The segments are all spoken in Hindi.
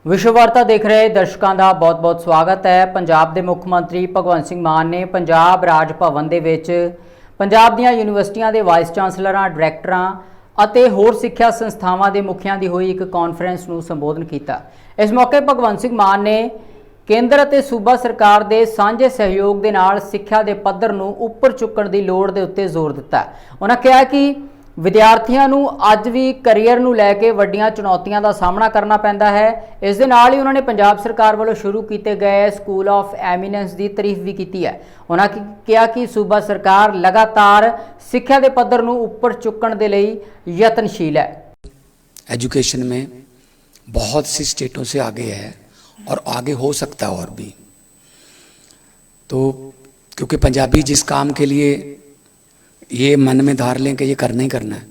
विश्व वार्ता देख रहे दर्शकों का बहुत बहुत स्वागत है। पंजाब के मुख्य मंत्री भगवंत सिंह मान ने पंजाब राज भवन दे विच पंजाब दीआं यूनीवर्सिटियां के वाइस चांसलरां, डायरैक्टरां अते होर सिक्ख्या संस्थावां के मुखियां की हुई एक कॉन्फ्रेंस नूं संबोधन किया। इस मौके भगवंत सिंह मान ने केंद्र अते सूबा सरकार के सांझे सहयोग के नाल सिक्ख्या के पद्धर नूं उपर चुकण की लोड़ के उत्ते जोर दिता। उन्होंने कहा कि विद्यार्थियों नूं अज भी करियर नूं लैके वड्डियां चुनौतियों का सामना करना पैंदा है। इस दे नाल ही उन्होंने पंजाब सरकार वालों शुरू किए गए स्कूल ऑफ एमीनेंस की तारीफ भी की है। उन्होंने कहा कि सूबा सरकार लगातार सिक्ख्या के पद्धर नूं उपर चुकण दे लई यत्नशील है। एजुकेशन में बहुत सी स्टेटों से आगे है और आगे हो सकता है और भी। तो क्योंकि पंजाबी जिस काम के लिए ये मन में धार लें कि ये करना ही करना है,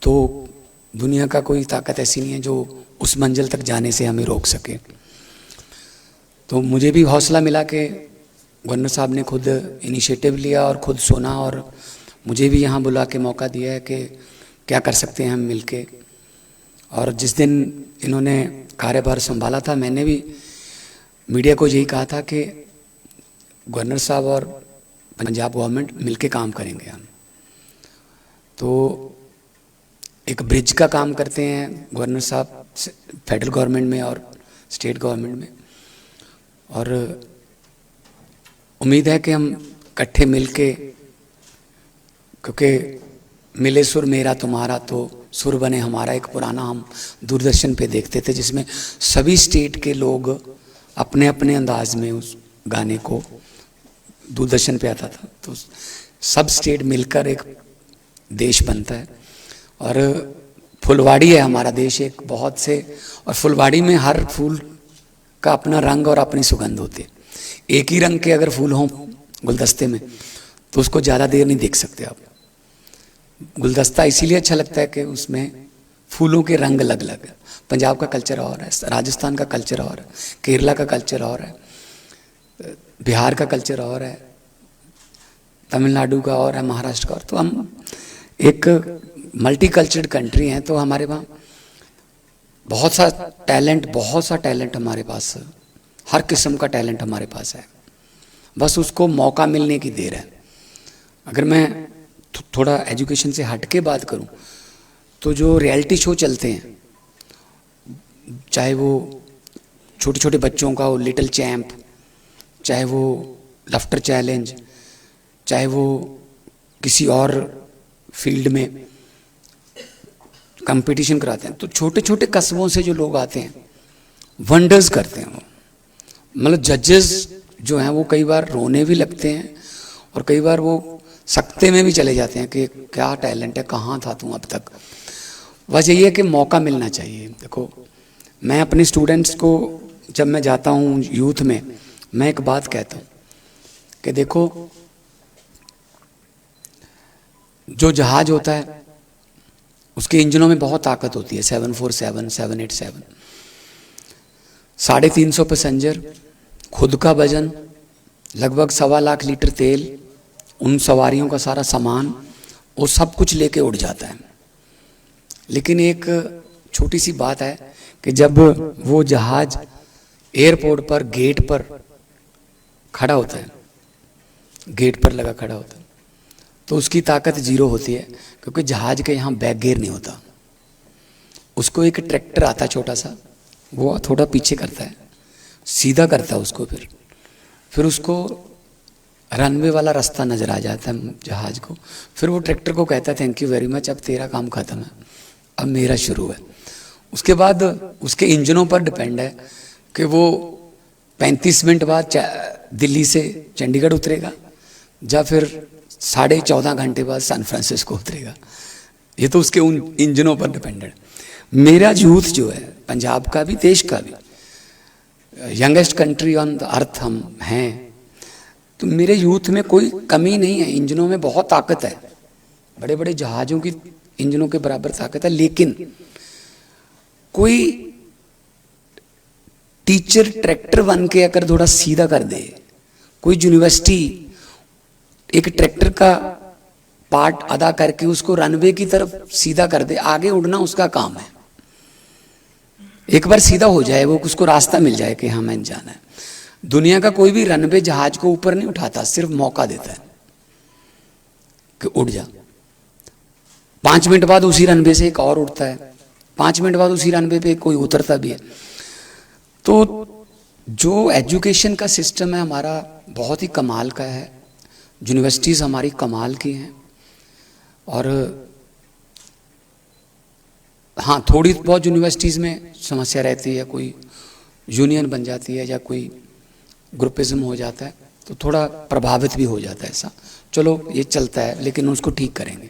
तो दुनिया का कोई ताकत ऐसी नहीं है जो उस मंजिल तक जाने से हमें रोक सके। तो मुझे भी हौसला मिला कि गवर्नर साहब ने खुद इनिशिएटिव लिया और खुद सुना और मुझे भी यहाँ बुला के मौका दिया है कि क्या कर सकते हैं हम मिलके। और जिस दिन इन्होंने कार्यभार संभाला था, मैंने भी मीडिया को यही कहा था कि गवर्नर साहब और पंजाब गवर्नमेंट मिलके काम करेंगे हम। तो एक ब्रिज का काम करते हैं गवर्नर साहब फेडरल गवर्नमेंट में और स्टेट गवर्नमेंट में, और उम्मीद है कि हम इकट्ठे मिलके, क्योंकि मिले सुर मेरा तुम्हारा तो सुर बने हमारा, एक पुराना हम दूरदर्शन पे देखते थे जिसमें सभी स्टेट के लोग अपने अपने अंदाज में उस गाने को दूरदर्शन पे आता था। तो सब स्टेट मिलकर एक देश बनता है। और फुलवाड़ी है हमारा देश एक बहुत से, और फुलवाड़ी में हर फूल का अपना रंग और अपनी सुगंध होती है। एक ही रंग के अगर फूल हों गुलदस्ते में तो उसको ज़्यादा देर नहीं देख सकते आप। गुलदस्ता इसीलिए अच्छा लगता है कि उसमें फूलों के रंग अलग अलग है। पंजाब का कल्चर और है, राजस्थान का कल्चर और है, केरला का कल्चर और है, बिहार का कल्चर और है, तमिलनाडु का और है, महाराष्ट्र का और। तो हम एक मल्टी कल्चर्ड कंट्री हैं, तो हमारे वहाँ बहुत सा टैलेंट हमारे पास, हर किस्म का टैलेंट हमारे पास है। बस उसको मौका मिलने की देर है। अगर मैं थोड़ा एजुकेशन से हट के बात करूं तो जो रियलिटी शो चलते हैं, चाहे वो छोटे छोटे बच्चों का हो लिटिल चैम्प, चाहे वो लाफ्टर चैलेंज, चाहे वो किसी और फील्ड में कंपटीशन कराते हैं, तो छोटे छोटे कस्बों से जो लोग आते हैं वंडर्स करते हैं। वो मतलब जजेस जो हैं वो कई बार रोने भी लगते हैं और कई बार वो सकते में भी चले जाते हैं कि क्या टैलेंट है, कहाँ था तू अब तक। बस यही है कि मौका मिलना चाहिए। देखो, मैं अपने स्टूडेंट्स को जब मैं जाता हूँ यूथ में, मैं एक बात कहता हूँ कि देखो, जो जहाज होता है उसके इंजनों में बहुत ताकत होती है, 747, 787, 350 पैसेंजर, खुद का वजन, लगभग 1.25 लाख लीटर तेल, उन सवारियों का सारा सामान, वो सब कुछ लेके उड़ जाता है। लेकिन एक छोटी सी बात है कि जब वो जहाज एयरपोर्ट पर गेट पर खड़ा होता है, गेट पर लगा खड़ा होता है, तो उसकी ताकत जीरो होती है, क्योंकि जहाज के यहाँ बैक गियर नहीं होता। उसको एक ट्रैक्टर आता है छोटा सा, वो थोड़ा पीछे करता है, सीधा करता है उसको, फिर उसको रनवे वाला रास्ता नज़र आ जाता है जहाज को। फिर वो ट्रैक्टर को कहता है थैंक यू वेरी मच, अब तेरा काम ख़त्म है, अब मेरा शुरू है। उसके बाद उसके इंजनों पर डिपेंड है कि वो 35 मिनट बाद दिल्ली से चंडीगढ़ उतरेगा या फिर 14.5 घंटे बाद सैन फ्रांसिस्को उतरेगा। ये तो उसके उन इंजनों पर डिपेंडेड। मेरा यूथ जो है, पंजाब का भी देश का भी, youngest country on the earth हम हैं, तो मेरे यूथ में कोई कमी नहीं है। इंजनों में बहुत ताकत है, बड़े बड़े जहाज़ों की इंजनों के बराबर ताकत है। लेकिन कोई टीचर ट्रैक्टर बन के अगर थोड़ा सीधा कर दे, कोई यूनिवर्सिटी एक ट्रैक्टर का पार्ट अदा करके उसको रनवे की तरफ सीधा कर दे, आगे उड़ना उसका काम है। एक बार सीधा हो जाए, वो उसको रास्ता मिल जाए कि हाँ मैंने जाना है। दुनिया का कोई भी रनवे जहाज को ऊपर नहीं उठाता, सिर्फ मौका देता है कि उड़ जा। 5 मिनट बाद उसी रनवे से एक और उड़ता है, 5 मिनट बाद उसी रनवे पे कोई उतरता भी है। तो जो एजुकेशन का सिस्टम है हमारा बहुत ही कमाल का है, यूनिवर्सिटीज़ हमारी कमाल की हैं। और हाँ, थोड़ी बहुत यूनिवर्सिटीज़ में समस्या रहती है, कोई यूनियन बन जाती है या कोई ग्रुपिज्म हो जाता है तो थोड़ा प्रभावित भी हो जाता है ऐसा। चलो ये चलता है, लेकिन उसको ठीक करेंगे।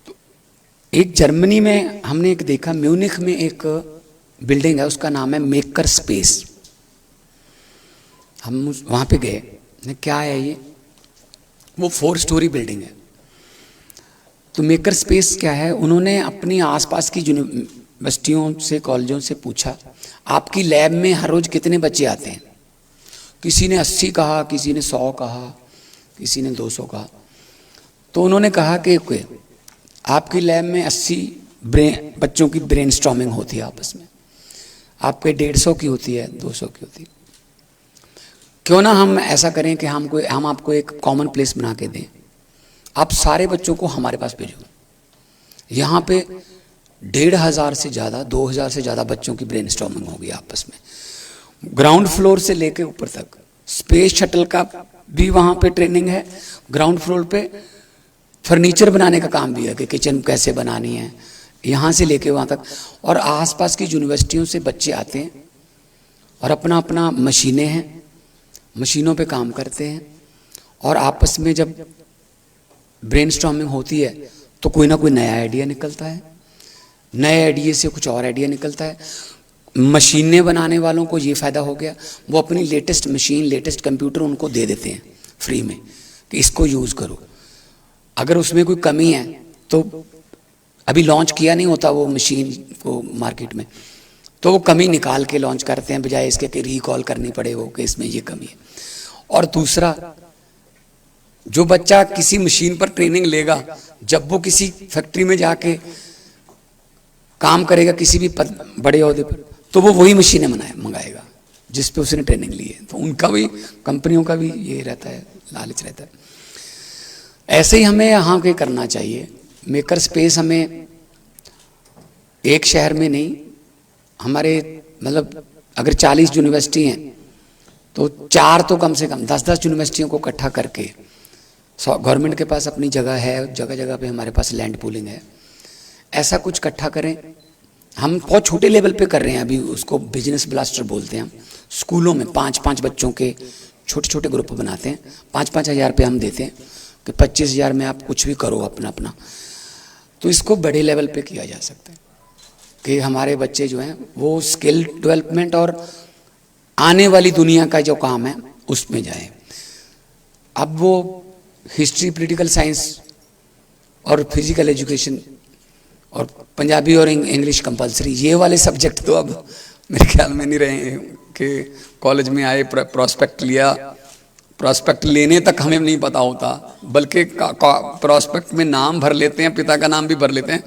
तो एक जर्मनी में हमने एक देखा, म्यूनिख में एक बिल्डिंग है, उसका नाम है मेकर स्पेस। हम वहाँ पे गए, क्या है ये, वो 4 स्टोरी बिल्डिंग है। तो मेकर स्पेस क्या है, उन्होंने अपनी आसपास की यूनिवर्सिटियों से, कॉलेजों से पूछा आपकी लैब में हर रोज कितने बच्चे आते हैं। किसी ने 80 कहा, किसी ने 100 कहा, किसी ने 200 कहा। तो उन्होंने कहा कि आपकी लैब में 80 बच्चों की ब्रेनस्टॉर्मिंग होती है आपस में, आपके 150 की होती है, 200 की होती है। क्यों ना हम ऐसा करें कि हम आपको एक कॉमन प्लेस बना के दें, आप सारे बच्चों को हमारे पास भेजो। यहाँ पे 1,500 से ज़्यादा, 2,000 से ज़्यादा बच्चों की ब्रेनस्टॉर्मिंग होगी आपस में, ग्राउंड फ्लोर से लेके ऊपर तक। स्पेस शटल का भी वहाँ पे ट्रेनिंग है, ग्राउंड फ्लोर पे फर्नीचर बनाने का काम भी है कि किचन कैसे बनानी है, यहाँ से लेके वहाँ तक। और आसपास की यूनिवर्सिटियों से बच्चे आते हैं और अपना अपना मशीनें हैं, मशीनों पे काम करते हैं, और आपस में जब ब्रेनस्टॉर्मिंग होती है तो कोई ना कोई नया आइडिया निकलता है, नए आइडिया से कुछ और आइडिया निकलता है। मशीनें बनाने वालों को ये फ़ायदा हो गया, वो अपनी लेटेस्ट मशीन, लेटेस्ट कंप्यूटर उनको दे देते हैं फ्री में कि इसको यूज़ करो। अगर उसमें कोई कमी है तो अभी लॉन्च किया नहीं होता वो मशीन को मार्केट में, तो वो कमी निकाल के लॉन्च करते हैं, बजाय इसके कि रिकॉल करनी पड़े वो कि इसमें ये कमी है। और दूसरा, जो बच्चा किसी मशीन पर ट्रेनिंग लेगा, जब वो किसी फैक्ट्री में जाके काम करेगा किसी भी बड़े ओहदे पर, तो वो वही मशीनें मंगाएगा जिस पे उसने ट्रेनिंग ली है। तो उनका भी, कंपनियों का भी ये रहता है, लालच रहता है। ऐसे ही हमें यहाँ के करना चाहिए। मेकर स्पेस हमें एक शहर में नहीं, हमारे मतलब अगर 40 यूनिवर्सिटी हैं तो 4 तो कम से कम 10-10 यूनिवर्सिटियों को इकट्ठा करके, गवर्नमेंट के पास अपनी जगह है, जगह जगह पे हमारे पास लैंड पूलिंग है, ऐसा कुछ इकट्ठा करें। हम बहुत छोटे लेवल पे कर रहे हैं अभी, उसको बिजनेस ब्लास्टर बोलते हैं हम। स्कूलों में 5-5 बच्चों के छोटे छोटे ग्रुप बनाते हैं, 5-5 हज़ार रुपये हम देते हैं कि 25,000 में आप कुछ भी करो अपना अपना। तो इसको बड़े लेवल पे किया जा सकता है कि हमारे बच्चे जो हैं वो स्किल डेवलपमेंट और आने वाली दुनिया का जो काम है उसमें जाएं। अब वो हिस्ट्री, पॉलिटिकल साइंस और फिजिकल एजुकेशन और पंजाबी और इंग्लिश कंपलसरी, ये वाले सब्जेक्ट तो अब मेरे ख्याल में नहीं रहे कि कॉलेज में आए, प्रॉस्पेक्ट लिया, प्रॉस्पेक्ट लेने तक हमें नहीं पता होता, बल्कि प्रॉस्पेक्ट में नाम भर लेते हैं, पिता का नाम भी भर लेते हैं।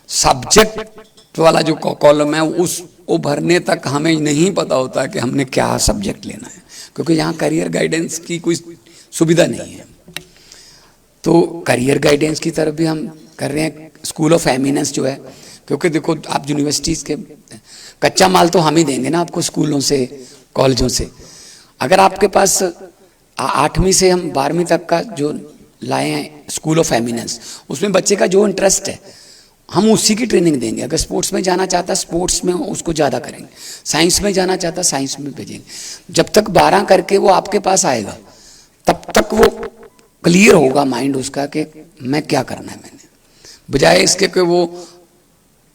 सब्जेक्ट वाला जो कॉलम है वो भरने तक हमें नहीं पता होता कि हमने क्या सब्जेक्ट लेना है, क्योंकि यहाँ करियर गाइडेंस की कोई सुविधा नहीं है। तो करियर गाइडेंस की तरफ भी हम कर रहे हैं। स्कूल ऑफ एमिनेंस जो है, क्योंकि देखो आप यूनिवर्सिटीज़ के कच्चा माल तो हम ही देंगे ना आपको, स्कूलों से, कॉलेजों से। अगर आपके पास 8वीं से हम 12वीं तक का जो लाए हैं स्कूल ऑफ एमिनेंस, उसमें बच्चे का जो इंटरेस्ट है हम उसी की ट्रेनिंग देंगे। अगर स्पोर्ट्स में जाना चाहता है स्पोर्ट्स में उसको ज़्यादा करेंगे, साइंस में जाना चाहता है साइंस में भेजेंगे। जब तक 12 करके वो आपके पास आएगा तब तक वो क्लियर होगा माइंड उसका कि मैं क्या करना है मैंने, बजाय इसके कि वो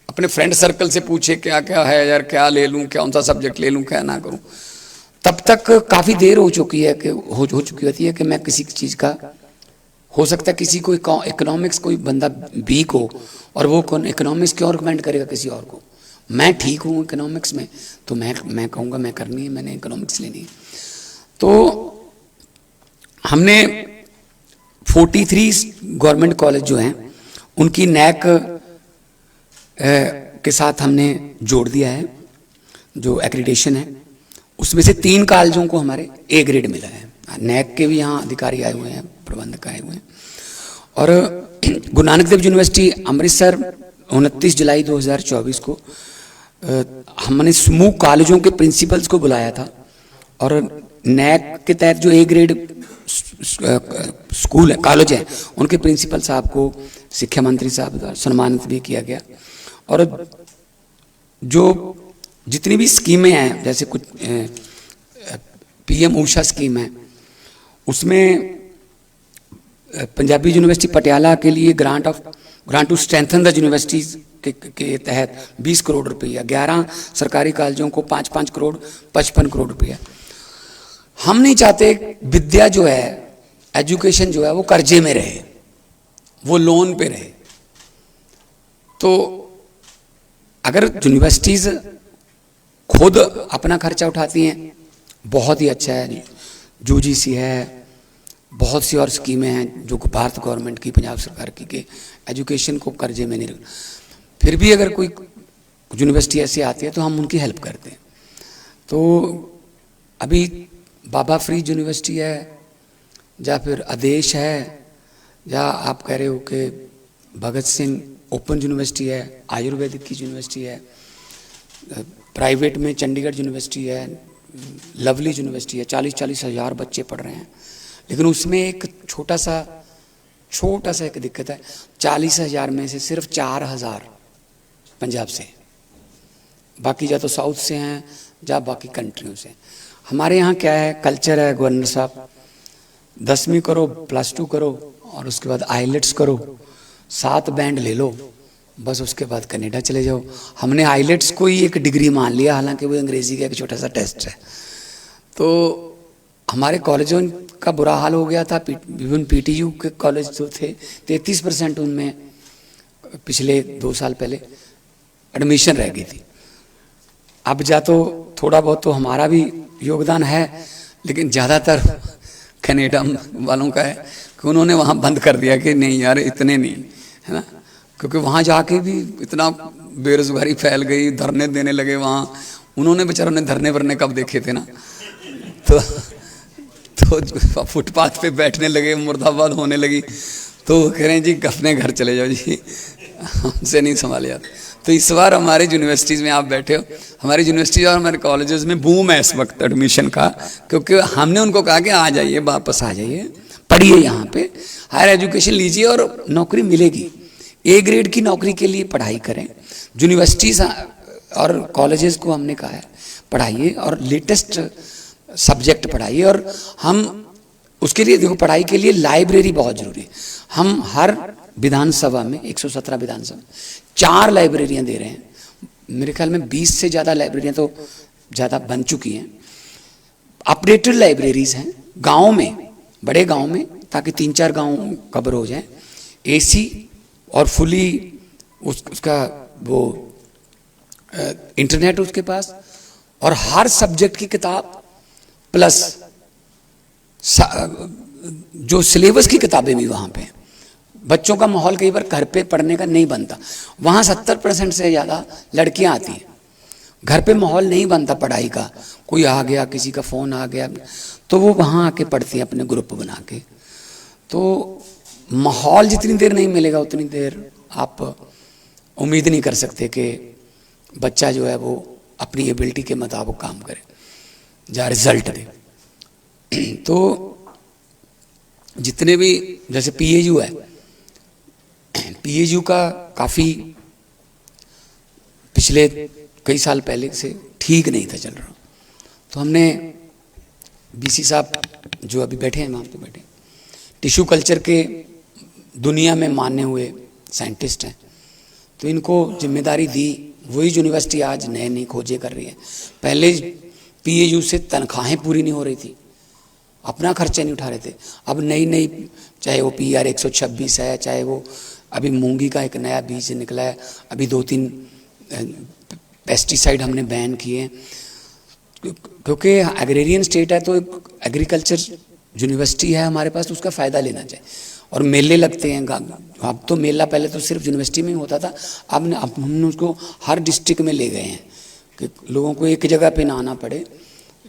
अपने फ्रेंड सर्कल से पूछे क्या क्या है यार, क्या ले लूँ, कौन सा सब्जेक्ट ले लूँ, क्या ना करूँ। तब तक काफ़ी देर हो चुकी है कि हो चुकी होती है कि मैं किसी चीज़ का, हो सकता है किसी को इकोनॉमिक्स कोई बंदा वीक हो और वो इकोनॉमिक्स क्यों रिकमेंड करेगा किसी और को। मैं ठीक हूँ इकोनॉमिक्स में तो मैं कहूँगा मैं करनी है, मैंने इकोनॉमिक्स लेनी है। तो हमने 43 गवर्नमेंट कॉलेज जो हैं उनकी नैक के साथ हमने जोड़ दिया है, जो एक्रीडिटेशन है उसमें से 3 कॉलेजों को हमारे ए ग्रेड मिला है। नैक के भी यहाँ अधिकारी आए हुए हैं, प्रबंधक आए हुए हैं। और गुरु नानक देव यूनिवर्सिटी अमृतसर 29 जुलाई 2024 को हमने समूह कॉलेजों के प्रिंसिपल्स को बुलाया था और नैक के तहत जो ए ग्रेड स्कूल है, कॉलेज है, उनके प्रिंसिपल साहब को शिक्षा मंत्री साहब द्वारा सम्मानित भी किया गया। और जो जितनी भी स्कीमें हैं, जैसे कुछ पीएम ऊषा स्कीम है, उसमें पंजाबी यूनिवर्सिटी पटियाला के लिए grant to strengthen the universities के तहत 20 करोड़ रुपया, 11 सरकारी कॉलेजों को 5-5 करोड़ 55 करोड़ रुपया। हम नहीं चाहते विद्या जो है, एजुकेशन जो है वो कर्जे में रहे, वो लोन पे रहे। तो अगर यूनिवर्सिटीज खुद अपना खर्चा उठाती हैं, बहुत ही अच्छा है। यूजीसी है, बहुत सी और स्कीमें हैं जो भारत गवर्नमेंट की, पंजाब सरकार की, के एजुकेशन को कर्जे में नहीं रख। फिर भी अगर कोई यूनिवर्सिटी ऐसी आती है तो हम उनकी हेल्प करते हैं। तो अभी बाबा फरीद यूनिवर्सिटी है, या फिर आदेश है, या आप कह रहे हो कि भगत सिंह ओपन यूनिवर्सिटी है, आयुर्वेदिक की यूनिवर्सिटी है, प्राइवेट में चंडीगढ़ यूनिवर्सिटी है, लवली यूनिवर्सिटी है, 40-40 हज़ार बच्चे पढ़ रहे हैं। लेकिन उसमें एक छोटा सा एक दिक्कत है, 40,000 में से सिर्फ 4,000 पंजाब से, बाकी या तो साउथ से हैं या बाकी कंट्रियों से। हमारे यहाँ क्या है, कल्चर है गवर्नर साहब, 10वीं करो, +2 करो और उसके बाद आईलेट्स करो, 7 बैंड ले लो, बस उसके बाद कनाडा चले जाओ। हमने आईलेट्स को ही एक डिग्री मान लिया, हालांकि वो अंग्रेजी का एक छोटा सा टेस्ट है। तो हमारे कॉलेजों का बुरा हाल हो गया था। विभिन्न पीटीयू के कॉलेज जो थे, 33% उनमें पिछले 2 साल पहले एडमिशन रह गई थी। अब जा तो थोड़ा बहुत तो हमारा भी योगदान है, लेकिन ज़्यादातर कनाडा वालों का है कि उन्होंने वहाँ बंद कर दिया कि नहीं यार इतने नहीं, है ना, क्योंकि वहाँ जाके भी इतना बेरोजगारी फैल गई, धरने देने लगे वहाँ। उन्होंने बेचारों ने धरने वरने कब देखे थे ना, तो फुटपाथ पे बैठने लगे, मुर्दाबाद होने लगी। तो कह रहे हैं जी अपने घर चले जाओ जी, हमसे नहीं संभाले जाते। तो इस बार हमारे यूनिवर्सिटीज़ में आप बैठे हो, हमारी यूनिवर्सिटी और हमारे कॉलेजेस में बूम है इस वक्त एडमिशन का, क्योंकि हमने उनको कहा कि आ जाइए, वापस आ जाइए, पढ़िए यहाँ पे, हायर एजुकेशन लीजिए और नौकरी मिलेगी। ए ग्रेड की नौकरी के लिए पढ़ाई करें। यूनिवर्सिटीज़ और कॉलेजेस को हमने कहा है पढ़ाइए और लेटेस्ट सब्जेक्ट पढ़ाइए। और हम उसके लिए देखो, पढ़ाई के लिए लाइब्रेरी बहुत ज़रूरी है। हम हर विधानसभा में 117 विधानसभा 4 लाइब्रेरियाँ दे रहे हैं। मेरे ख्याल में 20 से ज़्यादा लाइब्रेरियाँ तो ज़्यादा बन चुकी हैं। अपडेटेड लाइब्रेरीज़ हैं गाँव में, बड़े गाँव में, ताकि 3-4 गाँव कवर हो जाए। AC और फुली उसका वो इंटरनेट उसके पास, और हर सब्जेक्ट की किताब प्लस जो सिलेबस की किताबें भी वहाँ पे। बच्चों का माहौल कई बार घर पे पढ़ने का नहीं बनता, वहाँ 70% से ज़्यादा लड़कियाँ आती हैं। घर पे माहौल नहीं बनता पढ़ाई का, कोई आ गया, किसी का फ़ोन आ गया, तो वो वहाँ आके पढ़ती हैं अपने ग्रुप बना के। तो माहौल जितनी देर नहीं मिलेगा उतनी देर आप उम्मीद नहीं कर सकते कि बच्चा जो है वो अपनी एबिलिटी के मुताबिक काम करे या रिजल्ट दे। तो जितने भी, जैसे PAU है, PAU का काफ़ी पिछले कई साल पहले से ठीक नहीं था चल रहा। तो हमने BC साहब जो अभी बैठे हैं वहाँ पे बैठे, टिश्यू कल्चर के दुनिया में माने हुए साइंटिस्ट हैं, तो इनको जिम्मेदारी दी। वही यूनिवर्सिटी आज नए नई खोजें कर रही है। पहले PAU से तनख्वाहें पूरी नहीं हो रही थी, अपना खर्चा नहीं उठा रहे थे। अब नई नई, चाहे वो PR 126 है, चाहे वो अभी मूंगी का एक नया बीज निकला है, अभी 2-3 पेस्टिसाइड हमने बैन किए हैं, क्योंकि एग्रेरियन स्टेट है। तो एग्रीकल्चर यूनिवर्सिटी है हमारे पास, तो उसका फ़ायदा लेना चाहिए। और मेले लगते हैं। अब तो मेला पहले तो सिर्फ यूनिवर्सिटी में ही होता था, अब हमने उसको हर डिस्ट्रिक्ट में ले गए हैं कि लोगों को एक जगह पे ना आना पड़े,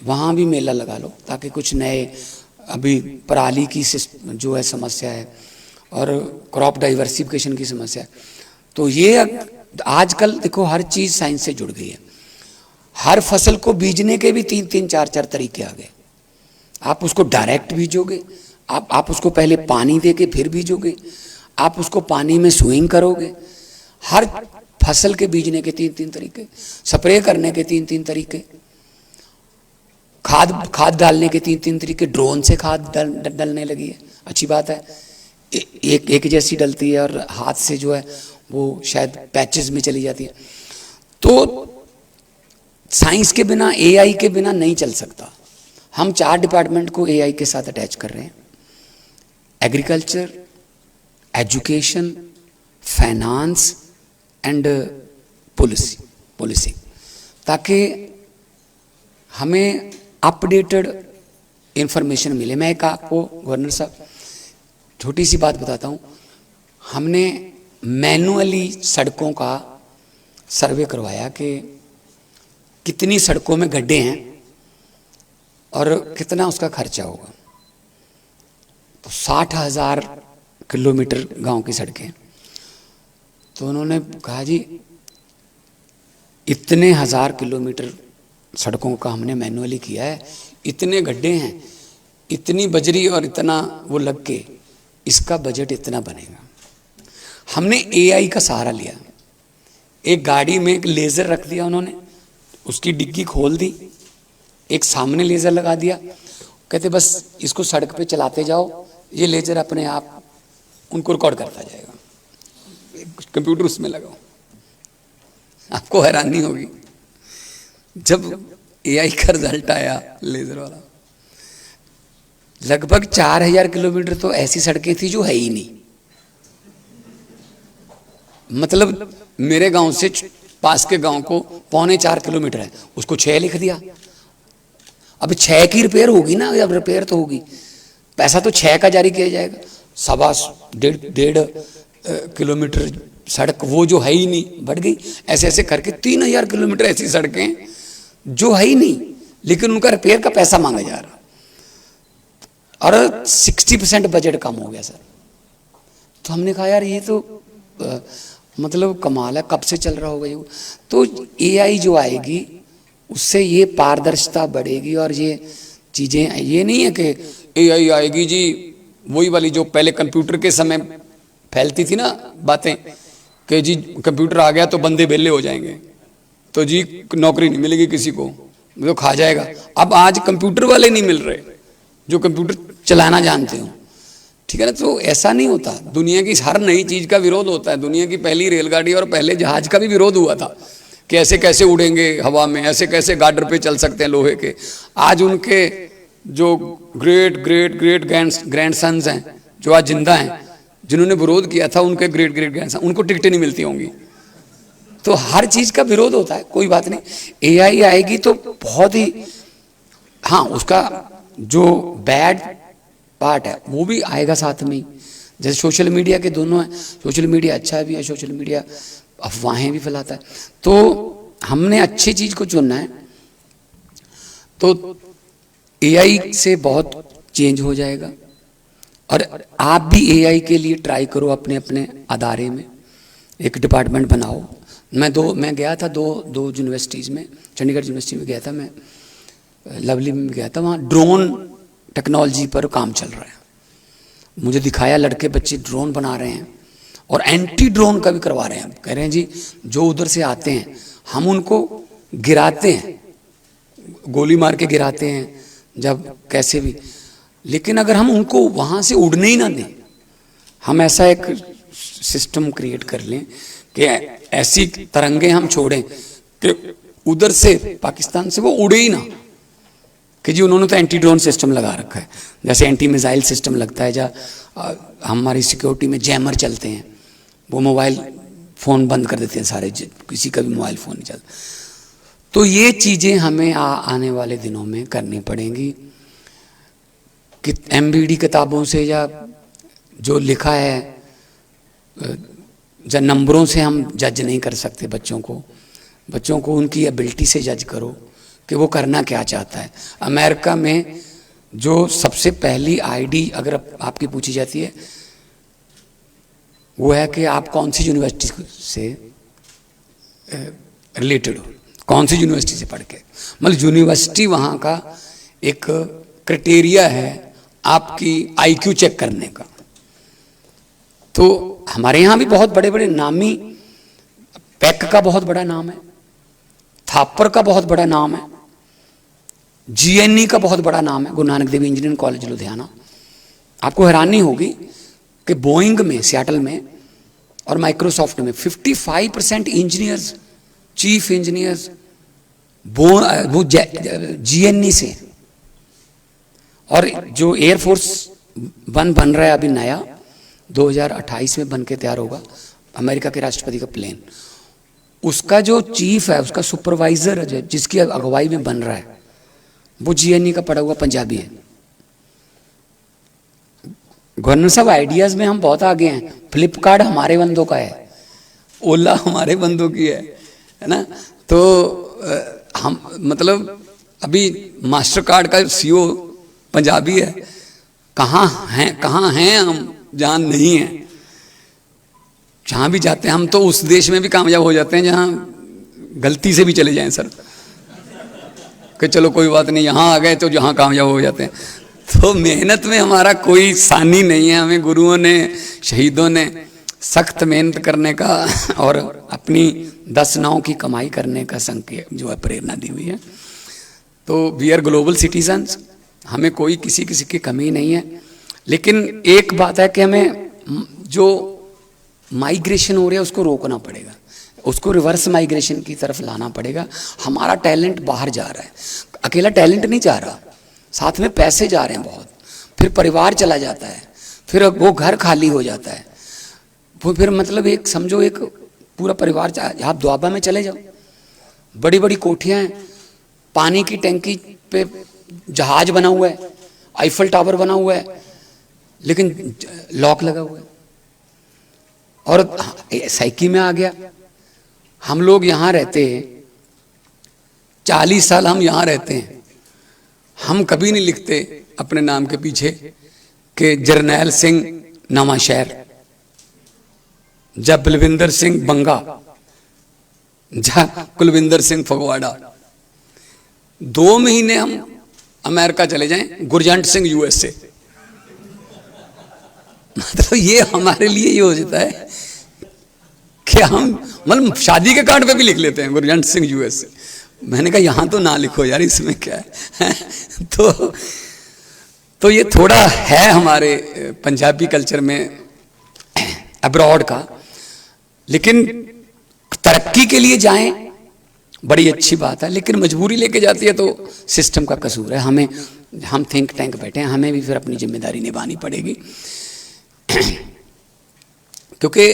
वहाँ भी मेला लगा लो, ताकि कुछ नए, अभी पराली की जो है समस्या है और क्रॉप डाइवर्सिफिकेशन की समस्या है। तो ये आजकल देखो हर चीज़ साइंस से जुड़ गई है। हर फसल को बीजने के भी 3-3, 4-4 तरीके आ गए। आप उसको डायरेक्ट बीजोगे, आप उसको पहले पानी दे के फिर बीजोगे, आप उसको पानी में स्विंग करोगे। हर फसल के बीजने के 3-3 तरीके, स्प्रे करने के 3-3 तरीके, खाद डालने के 3-3 तरीके। ड्रोन से खाद डलने लगी है, अच्छी बात है, एक जैसी डलती है, और हाथ से जो है वो शायद पैचेस में चली जाती है। तो साइंस के बिना, एआई के बिना नहीं चल सकता। हम 4 डिपार्टमेंट को एआई के साथ अटैच कर रहे हैं, agriculture, education, finance and policy, ताकि हमें अपडेटेड इंफॉर्मेशन मिले। मैं एक आपको गवर्नर साहब छोटी सी बात बताता हूँ। हमने मैनुअली सड़कों का सर्वे करवाया कि कितनी सड़कों में गड्ढे हैं और कितना उसका खर्चा होगा। तो 60,000 किलोमीटर गांव की सड़कें। तो उन्होंने कहा जी इतने 1000 किलोमीटर सड़कों का हमने मैनुअली किया है, इतने गड्ढे हैं, इतनी बजरी और इतना वो लग के इसका बजट इतना बनेगा। हमने एआई का सहारा लिया। एक गाड़ी में एक लेज़र रख दिया उन्होंने, उसकी डिग्गी खोल दी, एक सामने लेज़र लगा दिया, कहते बस इसको सड़क पे चलाते जाओ, ये लेज़र अपने आप उनको रिकॉर्ड करता जाएगा। कंप्यूटर उसमें लगाओ, आपको हैरानी होगी जब एआई का रिजल्ट आया लेज़र वाला। लगभग 4000 किलोमीटर तो ऐसी सड़कें थी जो है ही नहीं। मतलब मेरे गांव से पास के गांव को 3.25 किलोमीटर है, उसको 6 लिख दिया। अब 6 की रिपेयर होगी ना, अब रिपेयर तो होगी, पैसा तो 6 का जारी किया जाएगा। 1.5 किलोमीटर सड़क वो जो है ही नहीं बढ़ गई। ऐसे ऐसे करके 3000 किलोमीटर ऐसी सड़कें जो है ही नहीं, लेकिन उनका रिपेयर का पैसा मांगा जा रहा, और 60% बजट कम हो गया सर। तो हमने कहा यार ये तो मतलब कमाल है, कब से चल रहा होगा ये। तो एआई जो आएगी उससे ये पारदर्शिता बढ़ेगी, और ये चीज़ें, ये नहीं है कि एआई आएगी जी वही वाली जो पहले कंप्यूटर के समय फैलती थी ना बातें कि जी कंप्यूटर आ गया तो बंदे बेले हो जाएंगे, तो जी नौकरी नहीं मिलेगी किसी को, तो खा जाएगा। अब आज कंप्यूटर वाले नहीं मिल रहे जो कंप्यूटर चलाना जानते हो, ठीक है ना। तो ऐसा नहीं होता, दुनिया की हर नई चीज़ का विरोध होता है। दुनिया की पहली रेलगाड़ी और पहले जहाज का भी विरोध हुआ था कि ऐसे कैसे उड़ेंगे हवा में, ऐसे कैसे गार्डर पे चल सकते हैं लोहे के। आज उनके जो great great great grand sons हैं जो आज जिंदा हैं, जिन्होंने विरोध किया था, उनके ग्रेट ग्रेट ग्रैंड सन, उनको टिकटें नहीं मिलती होंगी। तो हर चीज़ का विरोध होता है, कोई बात नहीं। एआई आएगी तो बहुत ही, हाँ उसका जो बैड पार्ट है वो भी आएगा साथ में ही। जैसे सोशल मीडिया के दोनों हैं, सोशल मीडिया अच्छा भी है, सोशल मीडिया अफवाहें भी फैलाता है। तो हमने अच्छी चीज़ को चुनना है। तो एआई से बहुत चेंज हो जाएगा, और आप भी एआई के लिए ट्राई करो अपने अपने अदारे में, एक डिपार्टमेंट बनाओ। मैं गया था दो यूनिवर्सिटीज़ में, चंडीगढ़ यूनिवर्सिटी में गया था, मैं लवली में गया था, वहाँ ड्रोन टेक्नोलॉजी पर काम चल रहा है। मुझे दिखाया, लड़के बच्चे ड्रोन बना रहे हैं और एंटी ड्रोन का भी करवा रहे हैं। कह रहे हैं जी जो उधर से आते हैं हम उनको गिराते हैं, गोली मार के गिराते हैं जब कैसे भी, लेकिन अगर हम उनको वहाँ से उड़ने ही ना दें, हम ऐसा एक सिस्टम क्रिएट कर लें कि ऐसी तरंगे हम छोड़ें कि उधर से पाकिस्तान से वो उड़े ही ना, कि जी उन्होंने तो एंटी ड्रोन सिस्टम लगा रखा है, जैसे एंटी मिसाइल सिस्टम लगता है, जहाँ हमारी सिक्योरिटी में जैमर चलते हैं, वो मोबाइल फ़ोन बंद कर देते हैं सारे, किसी का भी मोबाइल फ़ोन नहीं चलता। तो ये चीज़ें हमें आने वाले दिनों में करनी पड़ेंगी कि एमबीडी किताबों से या जो लिखा है, जब नंबरों से हम जज नहीं कर सकते बच्चों को उनकी एबिलिटी से जज करो कि वो करना क्या चाहता है। अमेरिका में जो सबसे पहली आईडी अगर आपकी पूछी जाती है वो है कि आप कौन सी यूनिवर्सिटी से रिलेटेड हो, कौन सी यूनिवर्सिटी से पढ़ के, मतलब यूनिवर्सिटी वहाँ का एक क्राइटेरिया है आपकी आईक्यू चेक करने का। तो हमारे यहाँ भी बहुत बड़े बड़े नामी, पैक का बहुत बड़ा नाम है, थापर का बहुत बड़ा नाम है, जीएनई का बहुत बड़ा नाम है, गुरु नानक देव इंजीनियरिंग कॉलेज लुधियाना। आपको हैरानी होगी कि बोइंग में, सियाटल में और माइक्रोसॉफ्ट में 55% इंजीनियर्स, चीफ इंजीनियर्स वो जीएनई से। और जो एयरफोर्स वन बन रहा है अभी नया, 2028 में बन के तैयार होगा, अमेरिका के राष्ट्रपति का प्लेन, उसका जो चीफ है, उसका सुपरवाइजर है जिसकी अगुवाई में बन रहा है, वो जीएनई का पढ़ा हुआ पंजाबी है। गवर्नर साहब, आइडियाज में हम बहुत आगे हैं। फ्लिपकार्ट हमारे बंदों का है, ओला हमारे बंदों की है ना। तो हम मतलब अभी मास्टर कार्ड का सीईओ पंजाबी है। कहाँ हैं हम, जहाँ नहीं है। जहाँ भी जाते हैं हम तो उस देश में भी कामयाब हो जाते हैं जहाँ गलती से भी चले जाएं सर, कि चलो कोई बात नहीं, यहाँ आ गए तो जहाँ कामयाब हो जाते हैं। तो मेहनत में हमारा कोई सानी नहीं है। हमें गुरुओं ने, शहीदों ने सख्त मेहनत करने का और अपनी 10 नाव की कमाई करने का संकेत जो है प्रेरणा दी हुई है। तो वी आर ग्लोबल सिटीजन्स, हमें कोई किसी की कमी नहीं है। लेकिन एक बात है कि हमें जो माइग्रेशन हो रहा है उसको रोकना पड़ेगा, उसको रिवर्स माइग्रेशन की तरफ लाना पड़ेगा। हमारा टैलेंट बाहर जा रहा है, अकेला टैलेंट नहीं जा रहा, साथ में पैसे जा रहे हैं बहुत, फिर परिवार चला जाता है, फिर वो घर खाली हो जाता है, वो फिर मतलब एक समझो एक पूरा परिवार। आप द्वाबा में चले जाओ, बड़ी बड़ी कोठियाँ हैं, पानी की टैंकी पे जहाज बना हुआ है, आईफल टावर बना हुआ है, लेकिन लॉक लगा हुआ है। और साइकी में आ गया। हम लोग यहाँ रहते हैं, 40 साल हम यहाँ रहते हैं, हम कभी नहीं लिखते अपने नाम के पीछे कि जरनैल सिंह नवांशहर, जब बलविंदर सिंह बंगा, जा कुलविंदर सिंह फगवाड़ा। 2 महीने हम अमेरिका चले जाएं, गुरजंट सिंह यूएसए। मतलब ये हमारे लिए ये हो जाता है कि हम मतलब शादी के कार्ड पे भी लिख लेते हैं गुरजंट सिंह यूएसए। मैंने कहा यहाँ तो ना लिखो यार, इसमें क्या है। तो ये थोड़ा है हमारे पंजाबी कल्चर में अब्रॉड का। लेकिन तरक्की के लिए जाएं, बड़ी अच्छी बात है, लेकिन मजबूरी लेके जाती है तो सिस्टम का कसूर है। हम थिंक टैंक बैठे हैं, हमें भी फिर अपनी जिम्मेदारी निभानी पड़ेगी। क्योंकि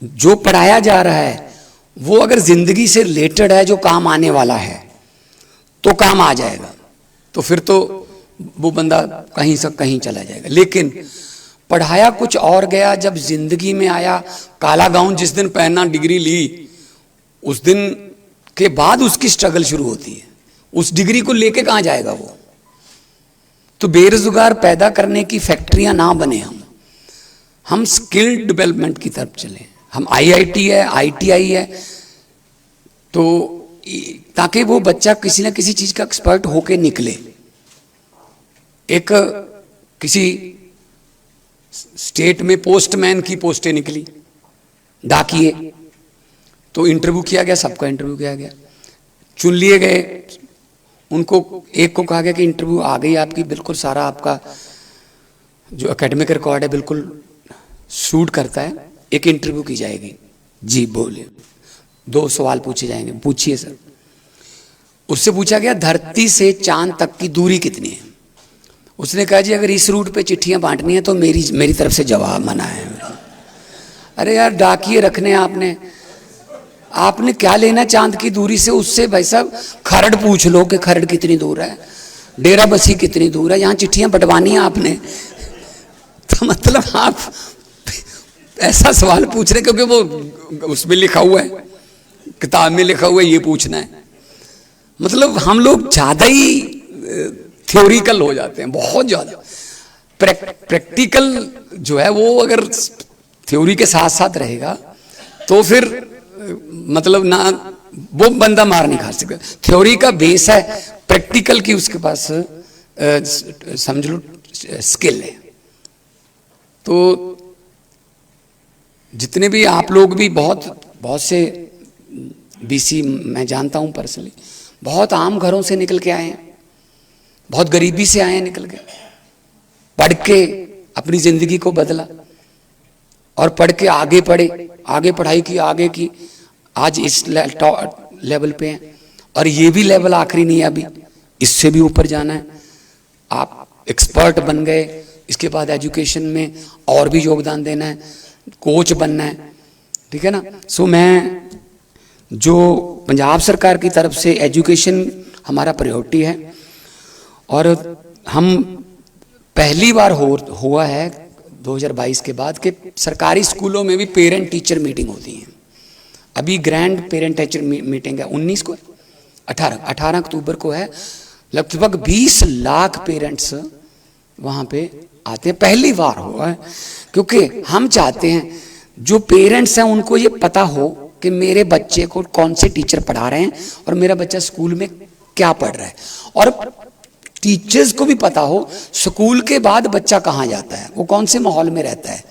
जो पढ़ाया जा रहा है वो अगर जिंदगी से रिलेटेड है, जो काम आने वाला है, तो काम आ जाएगा, तो फिर तो वो बंदा कहीं से कहीं चला जाएगा। लेकिन पढ़ाया कुछ और गया, जब जिंदगी में आया, काला गाउन जिस दिन पहनना, डिग्री ली, उस दिन के बाद उसकी स्ट्रगल शुरू होती है। उस डिग्री को लेके कहाँ जाएगा वो। तो बेरोजगार पैदा करने की फैक्ट्रियां ना बने, हम स्किल डेवलपमेंट की तरफ चलें। हम आईआईटी है, आईटीआई है, तो ताकि वो बच्चा किसी ना किसी चीज का एक्सपर्ट होके निकले। एक किसी स्टेट में पोस्टमैन की पोस्टें निकली, डाकिए, तो इंटरव्यू किया गया, सबका इंटरव्यू किया गया, चुन लिए गए। उनको एक को कहा गया कि इंटरव्यू आ गई आपकी, बिल्कुल सारा आपका जो एकेडमिक रिकॉर्ड है बिल्कुल सूट करता है, एक इंटरव्यू की जाएगी। जी बोलिए, 2 सवाल पूछे जाएंगे, पूछिए सर। उससे पूछा गया धरती से चांद तक की दूरी कितनी है। उसने कहा जी अगर इस रूट पे चिट्ठियां बांटनी है तो मेरी तरफ से जवाब मना है। अरे यार डाकिए रखने आपने क्या लेना चांद की दूरी से। उससे भाई साहब खरड़ पूछ लो कि खरड़ कितनी दूर है, डेरा बसी कितनी दूर है, यहाँ चिट्ठियां बंटवानी है आपने। तो मतलब आप ऐसा सवाल पूछ रहे क्योंकि वो उसमें लिखा हुआ है, किताब में लिखा हुआ है, ये पूछना है। मतलब हम लोग ज्यादा ही थ्योरिकल हो जाते हैं, बहुत ज्यादा। प्रैक्टिकल जो है वो अगर थ्योरी के साथ साथ रहेगा तो फिर मतलब ना वो बंदा मार नहीं खा सकता। थ्योरी का बेस है, प्रैक्टिकल की उसके पास समझ लो स्किल है। तो जितने भी आप लोग भी बहुत से बीसी मैं जानता हूं पर्सनली, बहुत आम घरों से निकल के आए हैं, बहुत गरीबी से आए हैं निकल के, पढ़ के अपनी जिंदगी को बदला और पढ़ के आगे पढ़े, आगे पढ़ाई की, आगे की, आज इस लेवल पे हैं। और ये भी लेवल आखिरी नहीं है, अभी इससे भी ऊपर जाना है। आप एक्सपर्ट बन गए, इसके बाद एजुकेशन में और भी योगदान देना है, कोच बनना है, ठीक है ना। सो मैं जो पंजाब सरकार की तरफ से एजुकेशन हमारा प्रायोरिटी है, और हम पहली बार हुआ है 2022 के बाद कि सरकारी स्कूलों में भी पेरेंट टीचर मीटिंग होती है। अभी ग्रैंड पेरेंट टीचर मीटिंग है 19 को, 18 अक्टूबर को है। लगभग 20 लाख पेरेंट्स वहां पे आते हैं, पहली बार हुआ है। क्योंकि हम चाहते हैं जो पेरेंट्स हैं उनको ये पता हो कि मेरे बच्चे को कौन से टीचर पढ़ा रहे हैं और मेरा बच्चा स्कूल में क्या पढ़ रहा है, और टीचर्स को भी पता हो स्कूल के बाद बच्चा कहाँ जाता है, वो कौन से माहौल में रहता है।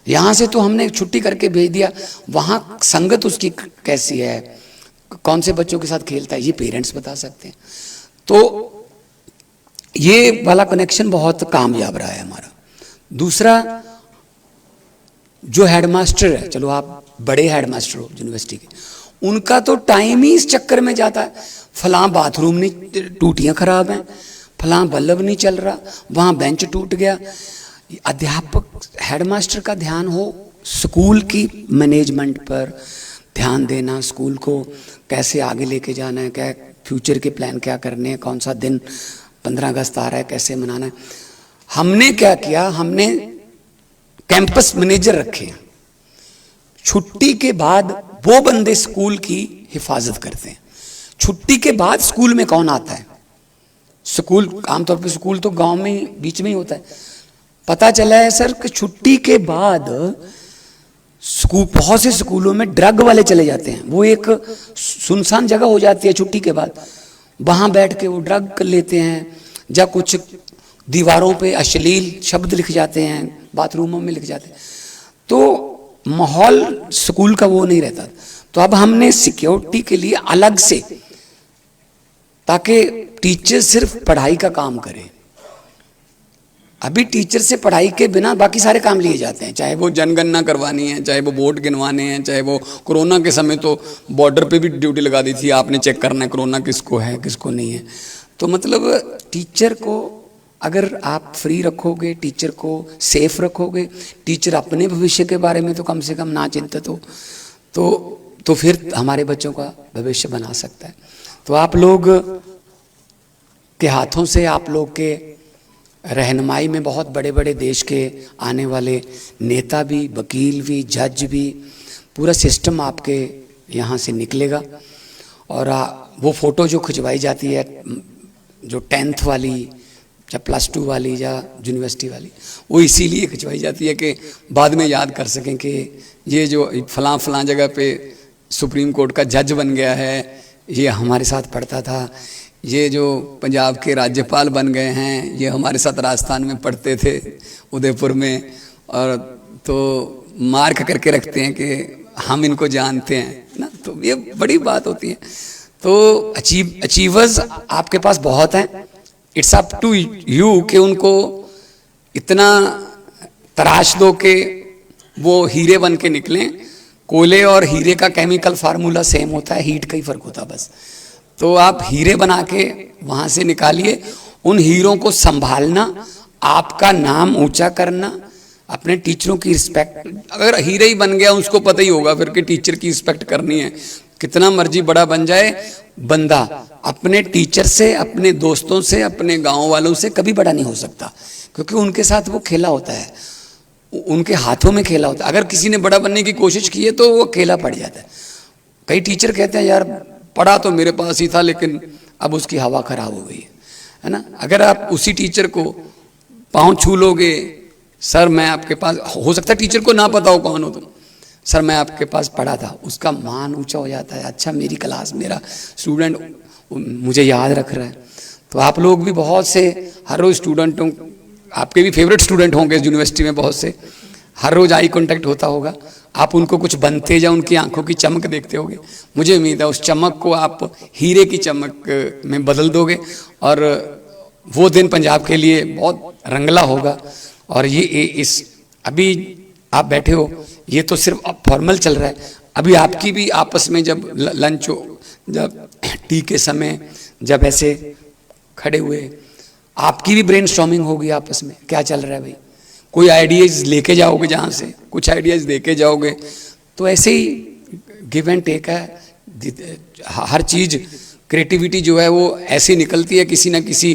यहाँ से तो हमने छुट्टी करके भेज दिया, वहाँ संगत उसकी कैसी है, कौन से बच्चों के साथ खेलता है, ये पेरेंट्स बता सकते हैं। तो ये वाला कनेक्शन बहुत कामयाब रहा है हमारा। दूसरा, जो हेडमास्टर है, चलो आप बड़े हेडमास्टर हो यूनिवर्सिटी के, उनका तो टाइम ही इस चक्कर में जाता है, फलां बाथरूम नहीं, टूटियां खराब हैं, फलां बल्ब नहीं चल रहा, वहां बेंच टूट गया। अध्यापक हेडमास्टर का ध्यान हो स्कूल की मैनेजमेंट पर ध्यान देना, स्कूल को कैसे आगे लेके जाना है, क्या फ्यूचर के प्लान क्या करने हैं, कौन सा दिन 15 अगस्त आ रहा है, कैसे मनाना है। हमने क्या किया, हमने कैंपस मैनेजर रखे हैं। छुट्टी के बाद वो बंदे स्कूल की हिफाजत करते हैं। छुट्टी के बाद स्कूल में कौन आता है, स्कूल आमतौर पर स्कूल तो गांव में बीच में ही होता है। पता चला है सर कि छुट्टी के बाद स्कूल, बहुत से स्कूलों में ड्रग वाले चले जाते हैं। वो एक सुनसान जगह हो जाती है छुट्टी के बाद, वहां बैठ के वो ड्रग कर लेते हैं, या कुछ दीवारों पे अश्लील शब्द लिख जाते हैं, बाथरूमों में लिख जाते हैं। तो माहौल स्कूल का वो नहीं रहता। तो अब हमने सिक्योरिटी के लिए अलग से, ताकि टीचर सिर्फ पढ़ाई का काम करें। अभी टीचर से पढ़ाई के बिना बाकी सारे काम लिए जाते हैं, चाहे वो जनगणना करवानी है, चाहे वो वोट गिनवाने हैं, चाहे वो कोरोना के समय तो बॉर्डर पे भी ड्यूटी लगा दी थी, आपने चेक करना है कोरोना किसको है किसको नहीं है। तो मतलब टीचर को अगर आप फ्री रखोगे, टीचर को सेफ रखोगे, टीचर अपने भविष्य के बारे में तो कम से कम ना चिंतित हो, तो फिर हमारे बच्चों का भविष्य बना सकता है। तो आप लोग के हाथों से, आप लोग के रहनुमाई में बहुत बड़े बड़े देश के आने वाले नेता भी, वकील भी, जज भी, पूरा सिस्टम आपके यहाँ से निकलेगा। और वो फ़ोटो जो खिंचवाई जाती है, जो 10th वाली या +2 वाली या यूनिवर्सिटी वाली, वो इसीलिए खिंचवाई जाती है कि बाद में याद कर सकें कि ये जो फलां जगह पे सुप्रीम कोर्ट का जज बन गया है, ये हमारे साथ पढ़ता था, ये जो पंजाब के राज्यपाल बन गए हैं, ये हमारे साथ राजस्थान में पढ़ते थे उदयपुर में, और तो मार्क करके रखते हैं कि हम इनको जानते हैं ना। तो ये बड़ी बात होती है। तो अचीवर्स आपके पास बहुत हैं, इट्स अप टू यू कि उनको इतना तराश दो कि वो हीरे बन के निकलें। कोयले और हीरे का केमिकल फार्मूला सेम होता है, हीट का ही फर्क होता है बस। तो आप हीरे बना के वहां से निकालिए, उन हीरों को संभालना, आपका नाम ऊंचा करना, अपने टीचरों की रिस्पेक्ट। अगर हीरे ही बन गया उसको पता ही होगा फिर कि टीचर की रिस्पेक्ट करनी है। कितना मर्जी बड़ा बन जाए बंदा, अपने टीचर से, अपने दोस्तों से, अपने गांव वालों से कभी बड़ा नहीं हो सकता, क्योंकि उनके साथ वो खेला होता है। उनके हाथों में खेला होता है। अगर किसी ने बड़ा बनने की कोशिश की है तो वो अकेला पड़ जाता है। कई टीचर कहते हैं यार पढ़ा तो मेरे पास ही था लेकिन अब उसकी हवा खराब हो गई है ना। अगर आप उसी टीचर को पाँव छू लोगे, सर मैं आपके पास, हो सकता है टीचर को ना पता हो कौन हो तुम, सर मैं आपके पास पढ़ा था, उसका मान ऊंचा हो जाता है। अच्छा मेरी क्लास, मेरा स्टूडेंट मुझे याद रख रहा है। तो आप लोग भी बहुत से हर रोज स्टूडेंटों, आपके भी फेवरेट स्टूडेंट होंगे इस यूनिवर्सिटी में बहुत से, हर रोज आई कांटेक्ट होता होगा, आप उनको कुछ बनते या उनकी आंखों की चमक देखते होगे। मुझे उम्मीद है उस चमक को आप हीरे की चमक में बदल दोगे और वो दिन पंजाब के लिए बहुत रंगला होगा। और ये इस अभी आप बैठे हो, ये तो सिर्फ अब फॉर्मल चल रहा है, अभी आपकी भी आपस में जब लंच हो, जब टी के समय जब ऐसे खड़े हुए, आपकी भी ब्रेन स्टॉर्मिंग होगी आपस में, क्या चल रहा है भाई, कोई आइडियाज लेके जाओगे, जहाँ से कुछ आइडियाज लेके जाओगे। तो ऐसे ही गिव एंड टेक है, हर चीज़ क्रिएटिविटी जो है वो ऐसी निकलती है किसी न किसी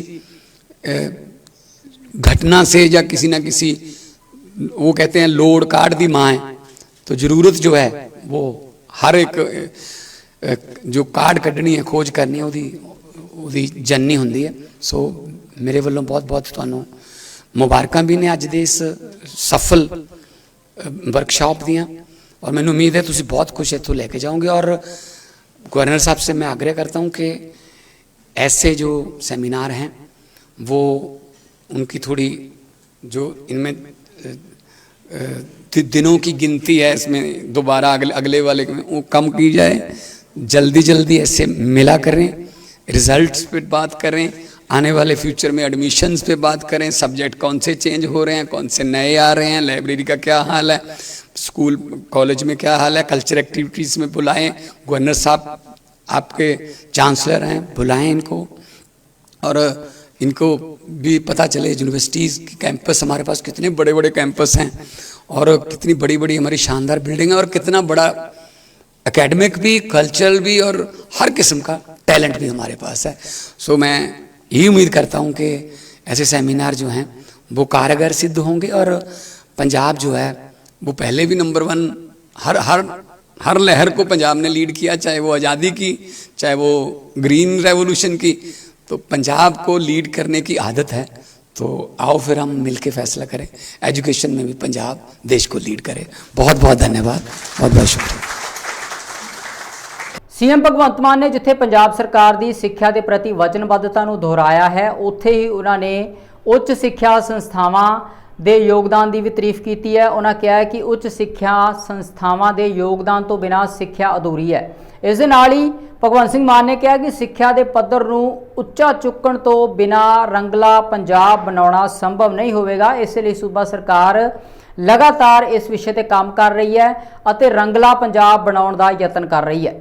घटना से या किसी न किसी, वो कहते हैं लोड काट दी माँ है, तो ज़रूरत जो है वो हर एक जो ਕਾਢ ਕੱਢਣੀ है, खोज करनी है, ਉਹਦੀ ਜਨਨੀ ਹੁੰਦੀ है। सो मेरे ਵੱਲੋਂ बहुत बहुत ਤੁਹਾਨੂੰ मुबारक भी ने अज दे इस सफल वर्कशॉप दियाँ, और मैंने उम्मीद है तुसी बहुत कुछ इतों लेके जाओगे। और गवर्नर साहब से मैं आग्रह करता हूँ कि ऐसे जो सेमिनार हैं वो उनकी थोड़ी जो इनमें दिनों की गिनती है, इसमें दोबारा अगले वाले में वो कम की जाए, जल्दी जल्दी ऐसे मिला करें, रिजल्ट्स पे बात करें, आने वाले फ्यूचर में एडमिशन्स पे बात करें, सब्जेक्ट कौन से चेंज हो रहे हैं, कौन से नए आ रहे हैं, लाइब्रेरी का क्या हाल है, स्कूल कॉलेज में क्या हाल है, कल्चर एक्टिविटीज़ में बुलाएं। गवर्नर साहब आपके चांसलर हैं, बुलाएं इनको, और इनको भी पता चले यूनिवर्सिटीज़ की कैंपस हमारे पास कितने बड़े बड़े कैंपस हैं और कितनी बड़ी बड़ी हमारी शानदार बिल्डिंग है, और कितना बड़ा एकेडमिक भी, कल्चरल भी, और हर किस्म का टैलेंट भी हमारे पास है। सो मैं यही उम्मीद करता हूँ कि ऐसे सेमिनार जो हैं वो कारगर सिद्ध होंगे, और पंजाब जो है वो पहले भी नंबर 1, हर लहर को पंजाब ने लीड किया, चाहे वो आज़ादी की, चाहे वो ग्रीन रेवोल्यूशन की, तो पंजाब को लीड करने की आदत है। तो आओ फिर हम मिलके फैसला करें, एजुकेशन में भी पंजाब देश को लीड करे। बहुत बहुत धन्यवाद, बहुत बहुत शुक्रिया। सीएम भगवंत मान ने जिथे पंजाब सरकार की सिक्ख्या के प्रति वचनबद्धता नूं दोहराया है, उत्थे ही उन्होंने उच्च सिक्ख्या संस्थावां दे योगदान की भी तारीफ की है। उन्होंने कहा है कि उच्च सिक्ख्या संस्थावां दे योगदान तो बिना सिक्ख्या अधूरी है। इस दे नाल ही भगवंत सिंह मान ने कहा कि सिक्ख्या के पद्धर नूं उच्चा चुकण तो बिना रंगला पंजाब बनाउणा संभव नहीं होवेगा। इसलिए सूबा सरकार लगातार इस विषय पर काम कर रही है और रंगला पंजाब बनाउण दा यतन कर रही है।